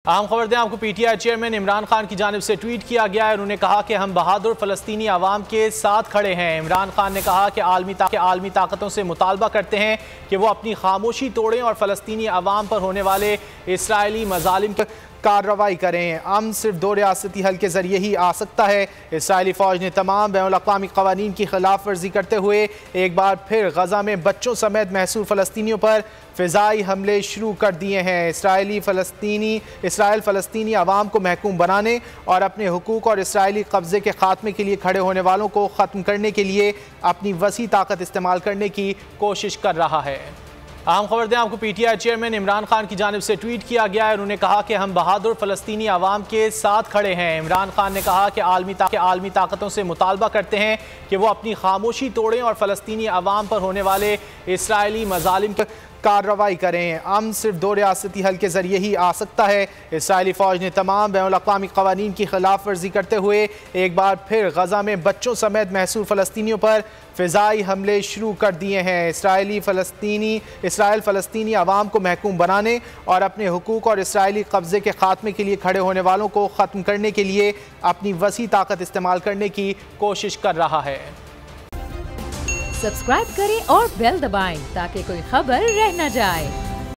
अहम खबर दें आपको। पीटीआई चेयरमैन इमरान खान की जानिब से ट्वीट किया गया है। उन्होंने कहा कि हम बहादुर फ़लस्तीनी आवाम के साथ खड़े हैं। इमरान खान ने कहा कि आलमी ताकतों से मुतालबा करते हैं कि वो अपनी खामोशी तोड़ें और फ़लस्तीनी आवाम पर होने वाले इसराइली मज़ालिम पर कार्रवाई करें। अमन सिर्फ दो रियासती हल के जरिए ही आ सकता है। इसराइली फ़ौज ने तमाम बैनुल-अक़वामी क़वानीन की खिलाफ वर्जी करते हुए एक बार फिर गज़ा में बच्चों समेत महसूर फ़लस्तीनियों पर फ़िज़ाई हमले शुरू कर दिए हैं। इसराइल फ़लस्तीनी आवाम को महकूम बनाने और अपने हुकूक और इसराइली कब्ज़े के ख़ात्मे के लिए खड़े होने वालों को ख़त्म करने के लिए अपनी वसी ताकत इस्तेमाल करने की कोशिश कर रहा है। अहम खबर दें आपको। पीटीआई चेयरमैन इमरान खान की जानिब से ट्वीट किया गया है। उन्होंने कहा कि हम बहादुर फ़लस्तीनी आवाम के साथ खड़े हैं। इमरान खान ने कहा कि आलमी ताकतों से मुतालबा करते हैं कि वो अपनी खामोशी तोड़ें और फ़लस्तीनी आवाम पर होने वाले इसराइली मज़ालिम पर कार्रवाई करें। अमन सिर्फ दो रियासती हल के जरिए ही आ सकता है। इसराइली फ़ौज ने तमाम बैनुल-अक़वामी क़वानीन की खिलाफ वर्जी करते हुए एक बार फिर गज़ा में बच्चों समेत महसूर फ़लस्तीनियों पर फ़िज़ाई हमले शुरू कर दिए हैं। इसराइल फ़लस्तीनी आवाम को महकूम बनाने और अपने हुकूक और इसराइली कब्ज़े के ख़ात्मे के लिए खड़े होने वालों को ख़त्म करने के लिए अपनी वसी ताकत इस्तेमाल करने की कोशिश कर रहा है। सब्सक्राइब करें और बेल दबाएं ताकि कोई खबर रह न जाए।